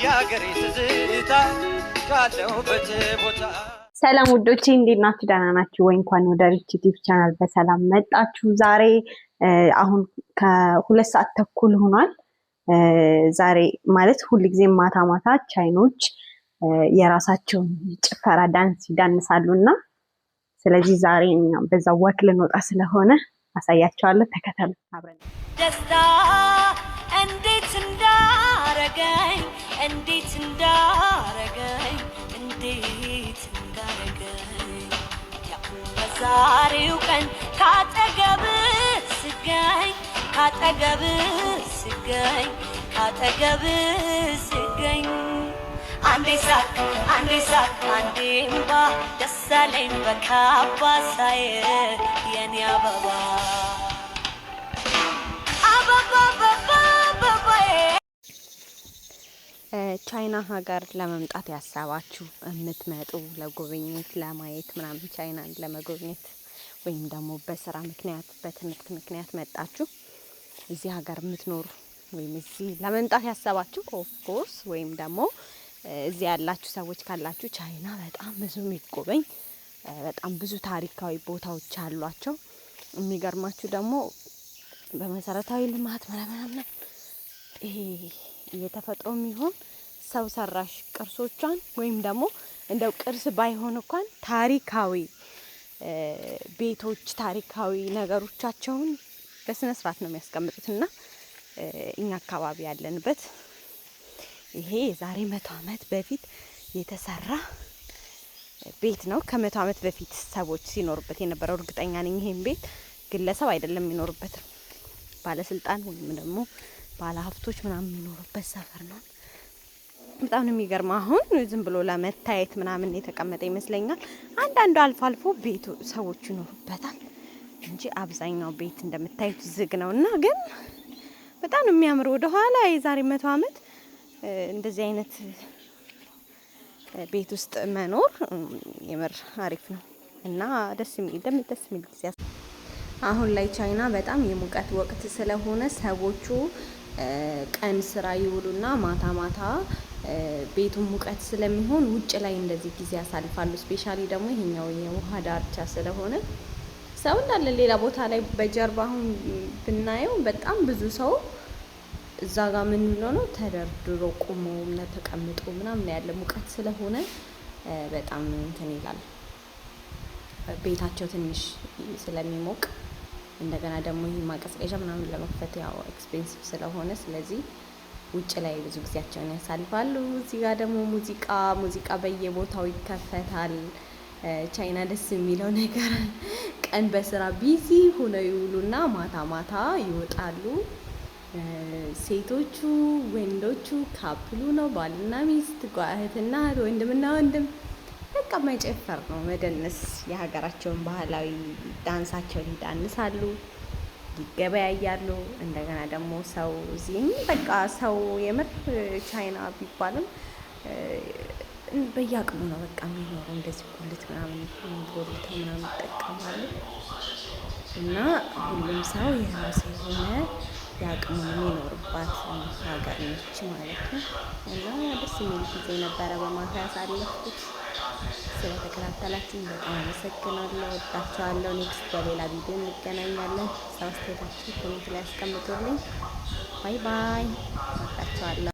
ያገሬ ትዝታ ካለሁበት ቦታ ሰላም ውዶቼ እንዴት ናችሁ? ደህና ናችሁ ወይ? እንኳን ወደ ሪች ዩቲዩብ ቻናል በሰላም መጣችሁ። ዛሬ አሁን ከ2 ሰዓት ተኩል ሆኗል። ዛሬ ማለት ሁልጊዜ ማታ ማታ ቻይኖች የራሳቸውን ጭፈራ ዳንስ ይዳንሳሉና ስለዚህ ዛሬ እኛም በዛ ወክ ልንወጣ ስለሆነ አሳያቸዋለሁ። ተከተሉ አብረን። ደስታ እንዴት እንዳረገኝ እንዴት እንዳረገኝ እንዴት እንዳረገኝ ያሁን በዛሬው ቀን ካጠገብ ስገኝ ካጠገብ ስገኝ ካጠገብ ስገኝ አንዴ ሳቅ አንዴ እምባ ደስ አለኝ በካባ ሳይ የኔ አበባ ቻይና ሀገር ለመምጣት ያሰባችሁ የምትመጡ ለጉብኝት ለማየት ምናምን ቻይናን ለመጎብኘት ወይም ደግሞ በስራ ምክንያት በትምህርት ምክንያት መጣችሁ እዚህ ሀገር የምትኖሩ ወይም እዚህ ለመምጣት ያሰባችሁ ኦፍ ኮርስ ወይም ደግሞ እዚህ ያላችሁ ሰዎች ካላችሁ ቻይና በጣም ብዙ የሚጎበኝ በጣም ብዙ ታሪካዊ ቦታዎች አሏቸው። የሚገርማችሁ ደግሞ በመሰረታዊ ልማት ምናምን ይሄ የተፈጥሮም ይሁን ሰው ሰራሽ ቅርሶቿን ወይም ደግሞ እንደው ቅርስ ባይሆን እንኳን ታሪካዊ ቤቶች ታሪካዊ ነገሮቻቸውን በስነ ስርዓት ነው የሚያስቀምጡትና እኛ አካባቢ ያለንበት ይሄ የዛሬ 100 ዓመት በፊት የተሰራ ቤት ነው። ከ100 ዓመት በፊት ሰዎች ሲኖሩበት የነበረው እርግጠኛ ነኝ። ይሄን ቤት ግለሰብ አይደለም የሚኖርበት ባለስልጣን ወይም ደግሞ ባለሀብቶች ምናምን የሚኖሩበት ሰፈር ነው። በጣም ነው የሚገርመው። አሁን ዝም ብሎ ለመታየት ምናምን የተቀመጠ ይመስለኛል። አንዳንዱ አልፎ አልፎ ቤቱ ሰዎች ይኖሩበታል እንጂ አብዛኛው ቤት እንደምታዩት ዝግ ነውና ግን በጣም ነው የሚያምረው። ወደ ኋላ የዛሬ 100 ዓመት እንደዚህ አይነት ቤት ውስጥ መኖር የምር አሪፍ ነው እና ደስ የሚል ጊዜ። አሁን ላይ ቻይና በጣም የሙቀት ወቅት ስለሆነ ሰዎቹ ቀን ስራ ይውሉና ማታ ማታ ቤቱ ሙቀት ስለሚሆን ውጭ ላይ እንደዚህ ጊዜ ያሳልፋሉ። ስፔሻሊ ደግሞ ይሄኛው የውሃ ዳርቻ ስለሆነ ሰው እንዳለ ሌላ ቦታ ላይ በጀርባ አሁን ብናየው በጣም ብዙ ሰው እዛ ጋር ምን ነው ተደርድሮ ቆሞ እና ተቀምጦ ምናምን ያለ ሙቀት ስለሆነ በጣም እንትን ይላል ቤታቸው ትንሽ ስለሚሞቅ እንደገና ደግሞ ይሄ ማቀዝቀዣ ምናምን ለመክፈት ያው ኤክስፔንሲቭ ስለሆነ ስለዚህ ውጭ ላይ ብዙ ጊዜያቸውን ያሳልፋሉ። እዚህ ጋር ደግሞ ሙዚቃ በየቦታው ይከፈታል። ቻይና ደስ የሚለው ነገር ቀን በስራ ቢዚ ሆነው ይውሉና ማታ ማታ ይወጣሉ። ሴቶቹ ወንዶቹ ካፕሉ ነው ባልና ሚስት እህትና ወንድምና ወንድም በቃ መጨፈር ነው መደነስ። የሀገራቸውን ባህላዊ ዳንሳቸውን ይዳንሳሉ፣ ይገበያያሉ። እንደገና ደግሞ ሰው እዚህም በቃ ሰው የምር ቻይና ቢባልም በየአቅሙ ነው በቃ የሚኖረው። እንደዚህ ጉልት ምናምን ጎልተው ምናምን ይጠቀማሉ እና ሁሉም ሰው የራሱ የሆነ ያቅሙን የሚኖርባት ሀገር ነች ማለት ነው። እና ደስ የሚል ጊዜ ነበረ በማታ ያሳለፍኩት። ስለተከታተላችሁኝ በጣም አመሰግናለሁ። ወዳችኋለሁ። ኔክስት በሌላ ቪዲዮ እንገናኛለን። አስተያየታችሁን ኮሜንት ላይ አስቀምጡልኝ። ባይ ባይ። ወዳችኋለሁ።